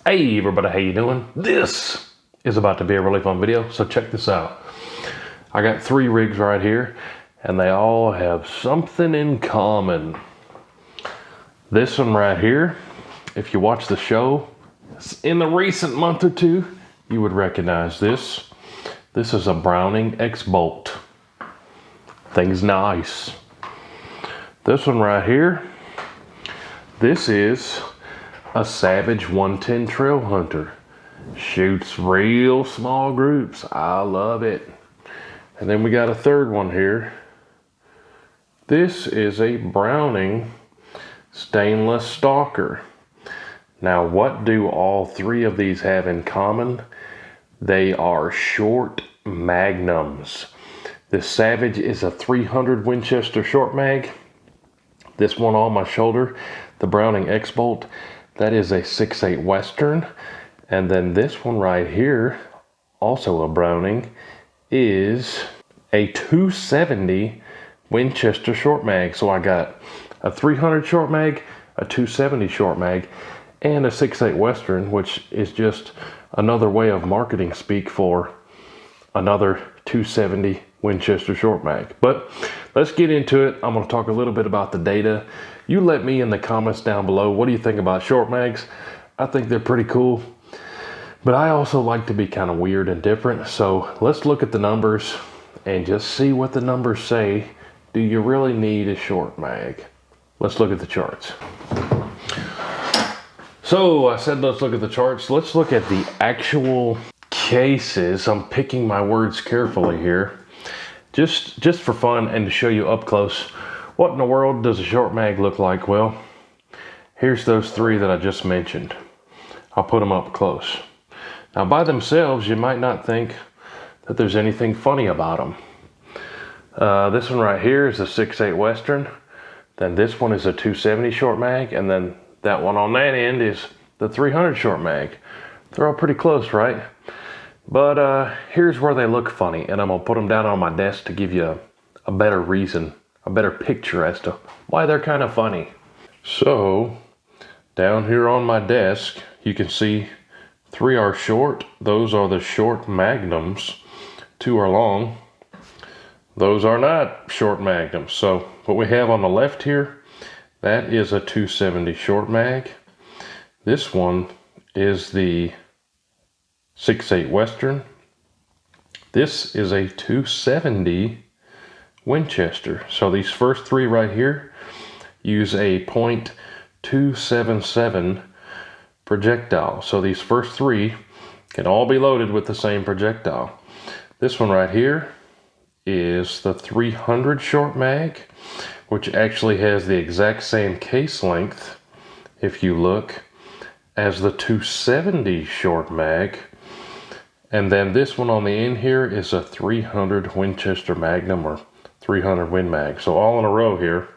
Hey everybody, how you doing? This is about to be a really fun video, so check this out. I got 3 rigs right here, and they all have something in common. This one right here, if you watch the show in the recent month or two, you would recognize this. This is a Browning X-Bolt. Thing's nice. This one right here, this is a Savage 110 Trail Hunter. Shoots real small groups. I love it. And then we got a third one here. This is a Browning Stainless Stalker. Now, what do all 3 of these have in common? They are short magnums. This Savage is a 300 Winchester short mag. This one on my shoulder, the Browning X-Bolt, that is a 6.8 Western. And then this one right here, also a Browning, is a 270 Winchester short mag. So I got a 300 short mag, a 270 short mag, and a 6.8 Western, which is just another way of marketing speak for another 270 Winchester short mag. But let's get into it. I'm going to talk a little bit about the data. You let me in the comments down below. What do you think about short mags? I think they're pretty cool, but I also like to be kind of weird and different. So let's look at the numbers and just see what the numbers say. Do you really need a short mag? Let's look at the charts. So I said let's look at the charts. Let's look at the actual cases. I'm picking my words carefully here. Just for fun and to show you up close, what in the world does a short mag look like? Well, here's those 3 that I just mentioned. I'll put them up close. Now, by themselves, you might not think that there's anything funny about them. This one right here is a 6.8 Western. Then this one is a 270 short mag. And then that one on that end is the 300 short mag. They're all pretty close, right? But here's where they look funny. And I'm going to put them down on my desk to give you a better reason, a better picture as to why they're kind of funny. So down here on my desk, you can see 3 are short. Those are the short magnums. 2 are long. Those are not short magnums. So what we have on the left here, that is a 270 short mag. This one is the 6.8 Western. This is a 270 Winchester. So these first 3 right here use a .277 projectile. So these first 3 can all be loaded with the same projectile. This one right here is the 300 short mag, which actually has the exact same case length, if you look, as the 270 short mag. And then this one on the end here is a 300 Winchester Magnum or 300 Win Mag. So all in a row here,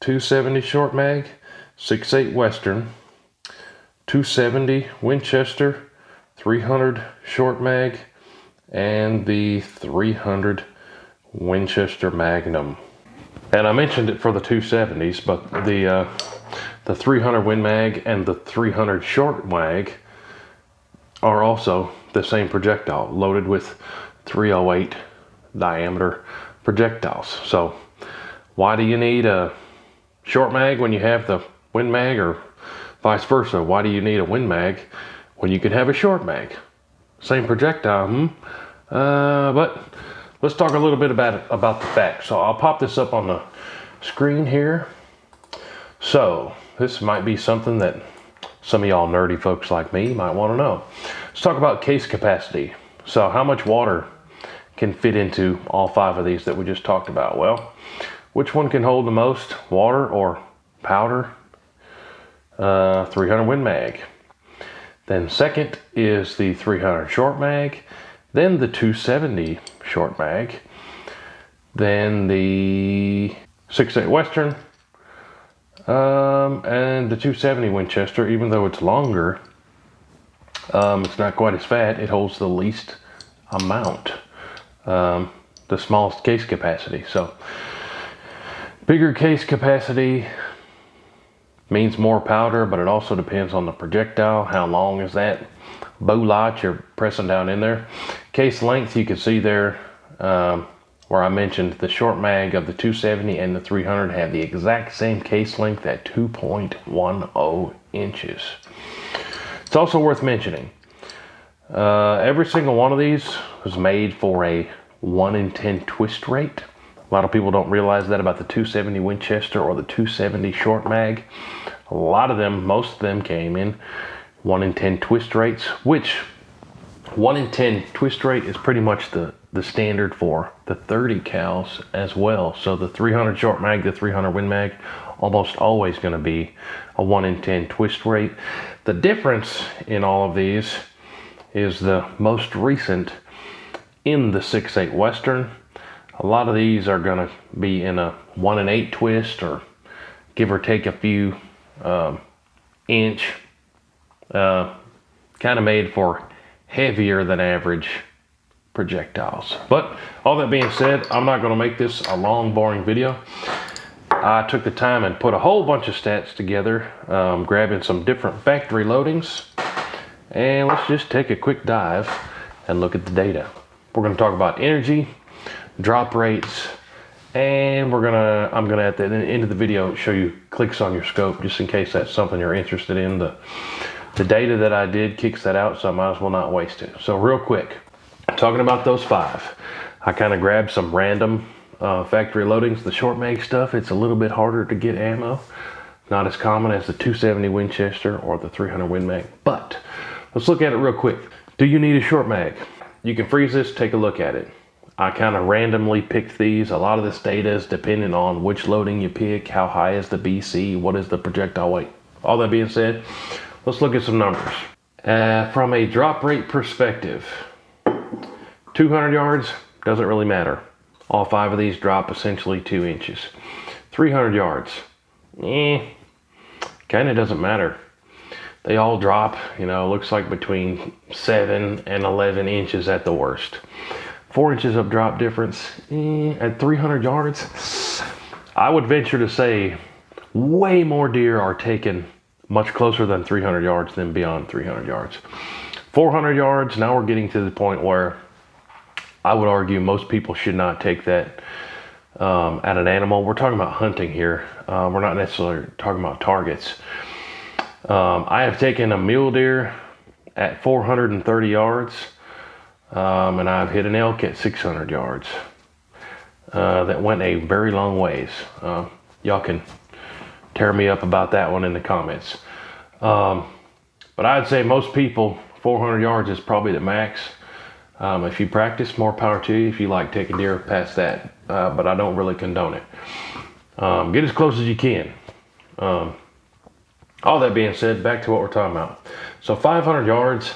270 short mag, 6.8 Western, 270 Winchester, 300 short mag, and the 300 Winchester Magnum. And I mentioned it for the 270s, but the 300 Win Mag and the 300 short mag are also the same projectile, loaded with 308 diameter projectiles. So why do you need a short mag when you have the Win Mag, or vice versa? Why do you need a Win Mag when you could have a short mag? Same projectile, but let's talk a little bit about the facts. So I'll pop this up on the screen here. So this might be something that some of y'all nerdy folks like me might want to know. Let's talk about case capacity. So how much water can fit into all 5 of these that we just talked about? Well, which one can hold the most water or powder? 300 Win Mag. Then second is the 300 short mag. Then the 270 short mag. Then the 6.8 Western. And the 270 Winchester, even though it's longer, it's not quite as fat. It holds the least amount, the smallest case capacity. So bigger case capacity, means more powder, but it also depends on the projectile. How long is that bow lot you're pressing down in there? Case length, you can see there where I mentioned the short mag of the 270 and the 300 have the exact same case length at 2.10 inches. It's also worth mentioning, every single one of these was made for a 1 in 10 twist rate. A lot of people don't realize that about the 270 Winchester or the 270 short mag. A lot of them, most of them came in 1 in 10 twist rates, which 1 in 10 twist rate is pretty much the standard for the 30 cals as well. So the 300 short mag, the 300 Win Mag, almost always going to be a 1 in 10 twist rate. The difference in all of these is the most recent in the 6.8 Western. A lot of these are going to be in a 1 in 8 twist, or give or take a few inch, kind of made for heavier than average projectiles. But all that being said, I'm not going to make this a long, boring video. I took the time and put a whole bunch of stats together, grabbing some different factory loadings, and let's just take a quick dive and look at the data. We're going to talk about energy, drop rates, and I'm gonna at the end of the video show you clicks on your scope, just in case that's something you're interested in. The data that I did kicks that out, so I might as well not waste it. So real quick, talking about those 5, I kind of grabbed some random factory loadings. The short mag stuff, it's a little bit harder to get ammo. Not as common as the 270 Winchester or the 300 Win Mag. But let's look at it real quick. Do you need a short mag? You can freeze this, take a look at it. I kind of randomly picked these. A lot of this data is depending on which loading you pick, how high is the BC, what is the projectile weight. All that being said, let's look at some numbers. From a drop rate perspective, 200 yards, doesn't really matter. All 5 of these drop essentially 2 inches. 300 yards, kind of doesn't matter. They all drop, looks like between 7 and 11 inches at the worst. 4 inches of drop difference at 300 yards. I would venture to say way more deer are taken much closer than 300 yards than beyond 300 yards. 400 yards, now we're getting to the point where I would argue most people should not take that at an animal. We're talking about hunting here. We're not necessarily talking about targets. I have taken a mule deer at 430 yards, and I've hit an elk at 600 yards. That went a very long ways. Y'all can tear me up about that one in the comments. But I'd say most people, 400 yards is probably the max. If you practice, more power to you if you like taking deer past that, but I don't really condone it. Get as close as you can. All that being said, back to what we're talking about. So 500 yards,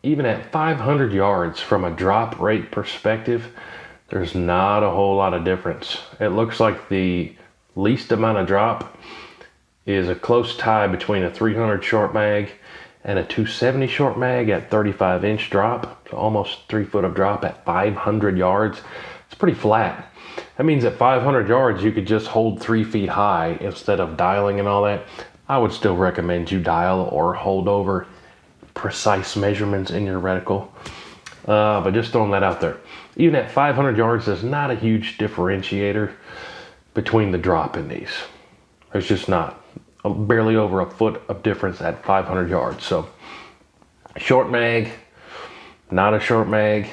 even at 500 yards from a drop rate perspective, there's not a whole lot of difference. It looks like the least amount of drop is a close tie between a 300 short mag and a 270 short mag at 35 inch drop, so almost 3 foot of drop at 500 yards. It's pretty flat. That means at 500 yards, you could just hold 3 feet high instead of dialing and all that. I would still recommend you dial or hold over precise measurements in your reticle. But just throwing that out there. Even at 500 yards, there's not a huge differentiator between the drop in these. There's just not. Barely over a foot of difference at 500 yards. So short mag, not a short mag.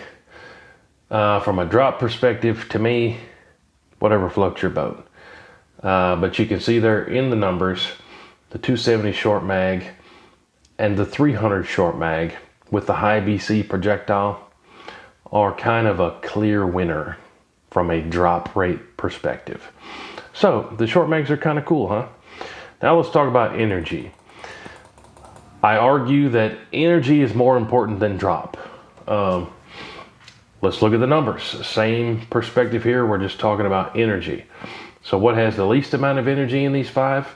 From a drop perspective, to me, whatever floats your boat. But you can see there in the numbers, the 270 short mag and the 300 short mag with the high BC projectile are kind of a clear winner from a drop rate perspective. So the short mags are kind of cool, huh? Now let's talk about energy. I argue that energy is more important than drop. Let's look at the numbers. Same perspective here, we're just talking about energy. So what has the least amount of energy in these 5?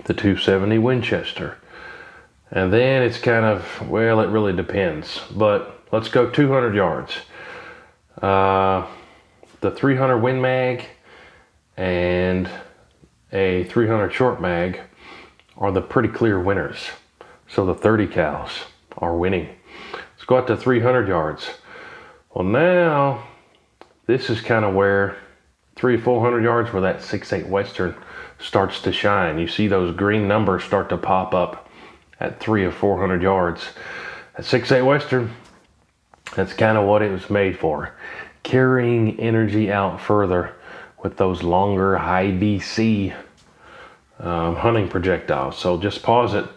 The 270 Winchester. And then it's kind of, well, it really depends. But let's go 200 yards. The 300 Win Mag and a 300 short mag are the pretty clear winners. So the 30 cals are winning. Let's go out to 300 yards. Well, now this is kind of where 300 to 400 yards where that 6.8 Western starts to shine. You see those green numbers start to pop up at 300 or 400 yards. At 6.8 Western, that's kind of what it was made for. Carrying energy out further with those longer high BC hunting projectiles. So just pause at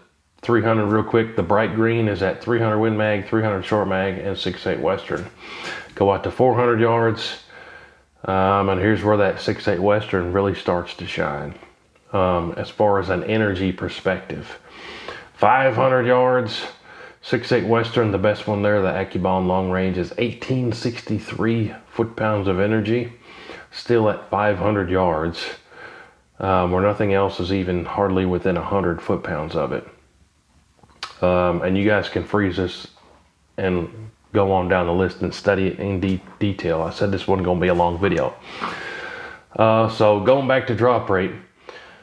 300 real quick. The bright green is at 300 Win Mag, 300 Short Mag, and 6.8 Western. Go out to 400 yards, and here's where that 6.8 Western really starts to shine as far as an energy perspective. 500 yards, 6.8 Western, the best one there, the AccuBond long range, is 1863 foot-pounds of energy, still at 500 yards, where nothing else is even hardly within 100 foot-pounds of it. And you guys can freeze this and go on down the list and study it in detail. I said this wasn't going to be a long video. So going back to drop rate,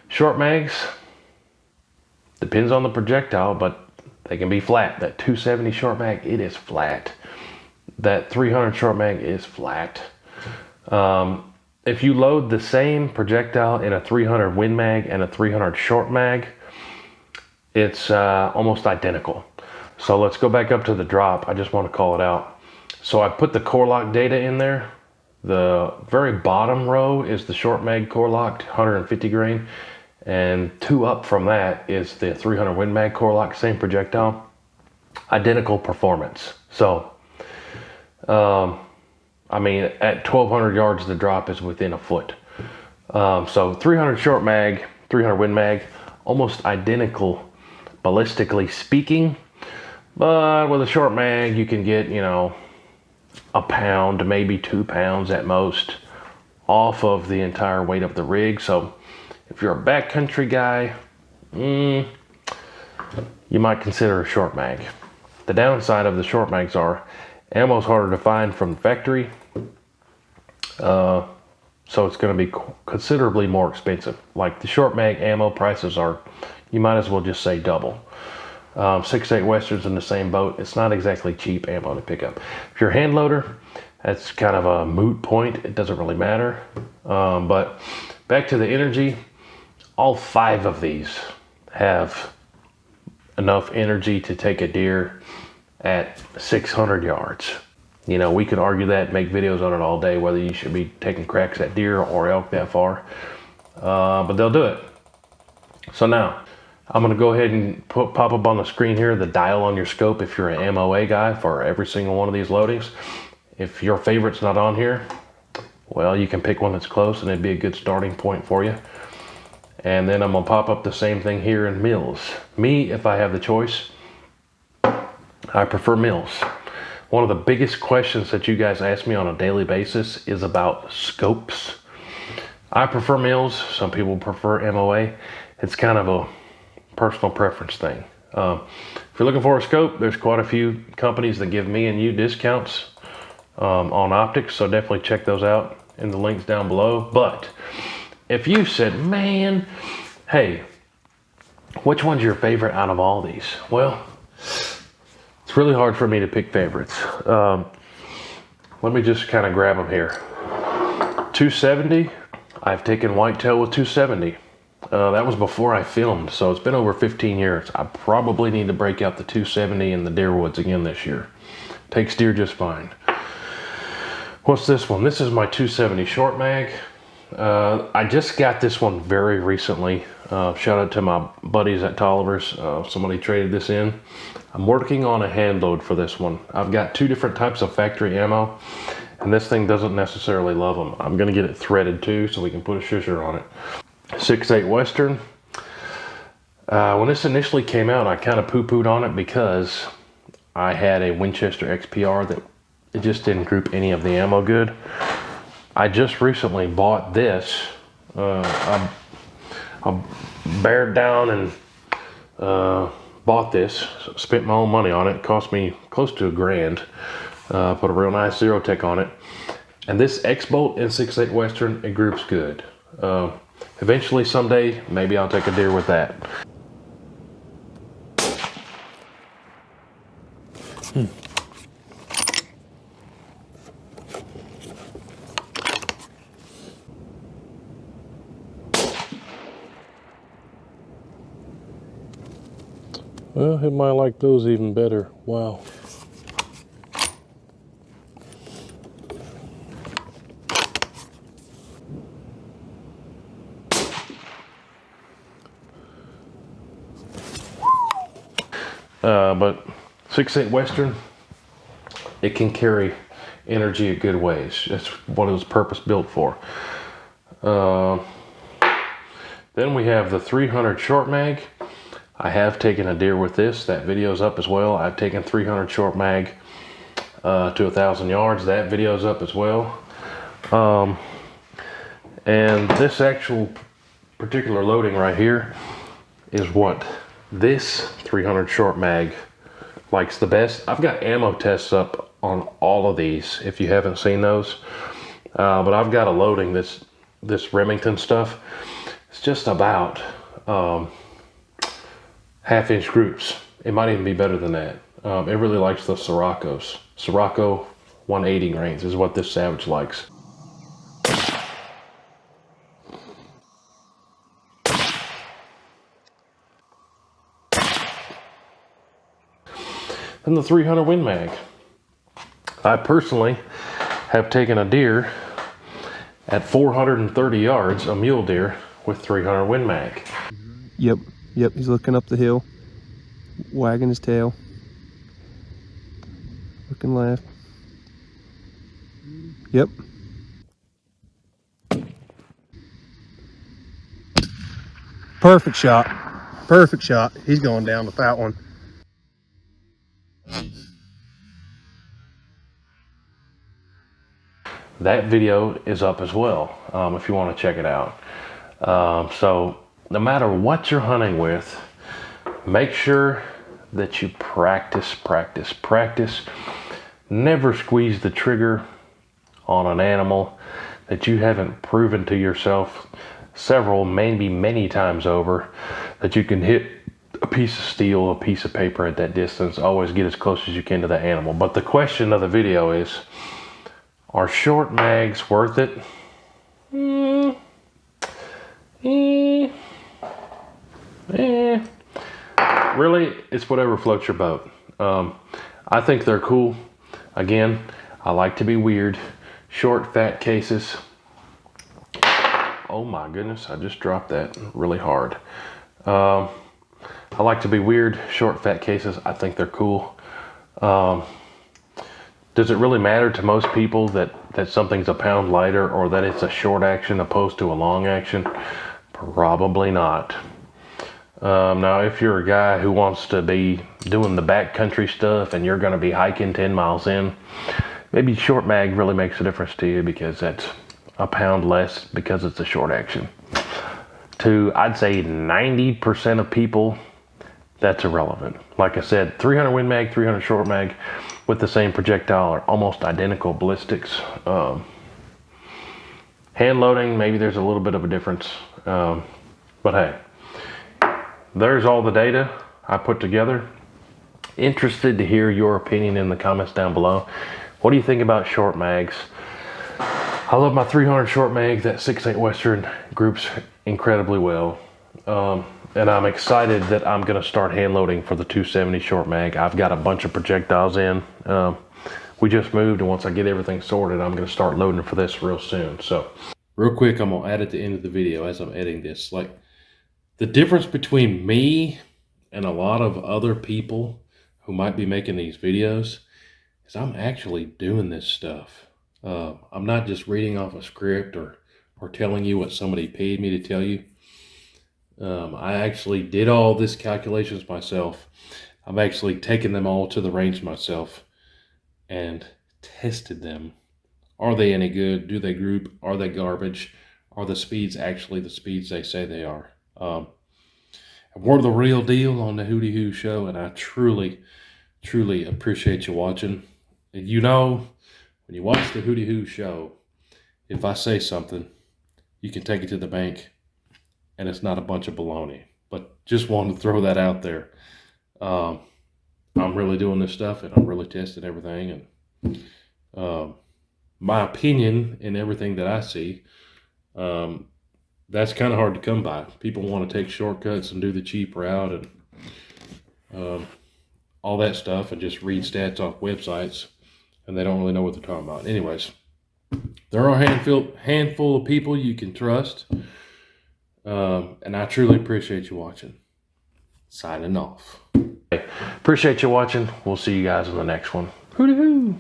short mags, depends on the projectile, but they can be flat. That 270 short mag, it is flat. That 300 short mag is flat. If you load the same projectile in a 300 Win Mag and a 300 short mag, it's almost identical. So let's go back up to the drop. I just want to call it out. So I put the core lock data in there. The very bottom row is the short mag core locked, 150 grain. And 2 up from that is the 300 Win Mag core lock, same projectile, identical performance. So, I mean, at 1,200 yards, the drop is within a foot. So 300 short mag, 300 Win Mag, almost identical ballistically speaking. But with a short mag, you can get, you know, a pound, maybe 2 pounds at most off of the entire weight of the rig. So if you're a backcountry guy, you might consider a short mag. The downside of the short mags are ammo's harder to find from the factory, so it's going to be considerably more expensive. Like the short mag ammo prices are, you might as well just say double. 6.8 Westerns in the same boat. It's not exactly cheap ammo to pick up. If you're a hand loader, that's kind of a moot point. It doesn't really matter. But back to the energy, all 5 of these have enough energy to take a deer at 600 yards. You know, we could argue that, make videos on it all day, whether you should be taking cracks at deer or elk that far, but they'll do it. So now, I'm gonna go ahead and pop up on the screen here the dial on your scope if you're an MOA guy for every single one of these loadings. If your favorite's not on here, well, you can pick one that's close and it'd be a good starting point for you. And then I'm gonna pop up the same thing here in mils. Me, if I have the choice, I prefer mils. One of the biggest questions that you guys ask me on a daily basis is about scopes. I prefer mils. Some people prefer MOA. It's kind of a personal preference thing. If you're looking for a scope, there's quite a few companies that give me and you discounts on optics, so definitely check those out in the links down below. But if you said, man, hey, which one's your favorite out of all these? Well, it's really hard for me to pick favorites. Let me just kind of grab them here. 270, I've taken whitetail with 270. That was before I filmed, so it's been over 15 years. I probably need to break out the 270 in the deer woods again this year. Takes deer just fine. What's this one? This is my 270 short mag. I just got this one very recently. Shout out to my buddies at Tolliver's. Somebody traded this in. I'm working on a hand load for this one. I've got 2 different types of factory ammo, and this thing doesn't necessarily love them. I'm gonna get it threaded too, so we can put a shusher on it. 6.8 Western. When this initially came out, I kind of poo-pooed on it because I had a Winchester XPR that it just didn't group any of the ammo good. I just recently bought this. I bared down and bought this, spent my own money on it. It cost me close to $1,000. Put a real nice Zero Tech on it. And this X-Bolt in 6.8 Western, it groups good. Eventually, someday, maybe I'll take a deer with that. Well, it might like those even better. Wow. But 6.8 Western, it can carry energy a good ways. That's what it was purpose built for. Then we have the 300 short mag. I have taken a deer with this. That video's up as well. I've taken 300 short mag to 1,000 yards. That video's up as well. And this actual particular loading right here is what this 300 short mag likes the best. I've got ammo tests up on all of these if you haven't seen those. But I've got a loading, this Remington stuff. It's just about half-inch groups. It might even be better than that. It really likes the Sirocco's. Sirocco 180 grains is what this Savage likes. And the 300 Win Mag. I personally have taken a deer at 430 yards, a mule deer, with 300 Win Mag. Yep, he's looking up the hill, wagging his tail, looking left. Yep. Perfect shot. Perfect shot. He's going down with that one. That video is up as well, if you want to check it out. So no matter what you're hunting with, make sure that you practice. Never squeeze the trigger on an animal that you haven't proven to yourself several, maybe many times over, that you can hit a piece of steel, a piece of paper at that distance. Always get as close as you can to the animal. But the question of the video is, are short mags worth it? Really, it's whatever floats your boat. I think they're cool. Again, I like to be weird. Short, fat cases. Oh my goodness, I just dropped that really hard. I like to be weird. Short, fat cases, I think they're cool. Does it really matter to most people that something's a pound lighter or that it's a short action opposed to a long action? Probably not. Now, if you're a guy who wants to be doing the backcountry stuff and you're going to be hiking 10 miles in, maybe short mag really makes a difference to you because that's a pound less because it's a short action. To, I'd say 90% of people, that's irrelevant. Like I said, 300 Win Mag, 300 short mag with the same projectile are almost identical ballistics. Hand loading, maybe there's a little bit of a difference. But hey, there's all the data I put together. Interested to hear your opinion in the comments down below. What do you think about short mags? I love my 300 short mag. That 6.8 Western groups incredibly well. And I'm excited that I'm gonna start hand loading for the 270 short mag. I've got a bunch of projectiles in. We just moved, and once I get everything sorted, I'm gonna start loading for this real soon. So real quick, I'm gonna add at the end of the video as I'm editing this. Like, the difference between me and a lot of other people who might be making these videos is I'm actually doing this stuff. I'm not just reading off a script or telling you what somebody paid me to tell you. I actually did all this calculations myself. I've actually taken them all to the range myself and tested them. Are they any good? Do they group? Are they garbage? Are the speeds actually the speeds they say they are? We're the real deal on the WHOTEEWHO show, and I truly appreciate you watching. And you know, when you watch the WHOTEEWHO show, if I say something, you can take it to the bank. and it's not a bunch of baloney. But just wanted to throw that out there. I'm really doing this stuff, and I'm really testing everything, and my opinion in everything that I see, that's kind of hard to come by. People want to take shortcuts and do the cheap route and all that stuff and just read stats off websites, and they don't really know what they're talking about. Anyways, there are a handful of people you can trust, and I truly appreciate you watching. Signing off. Appreciate you watching. We'll see you guys in the next one. WHOTEEWHO!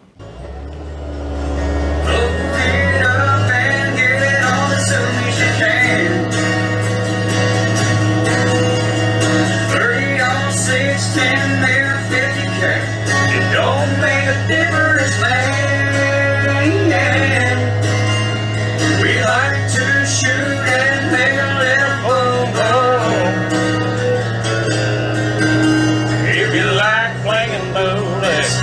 If you like playing bullets,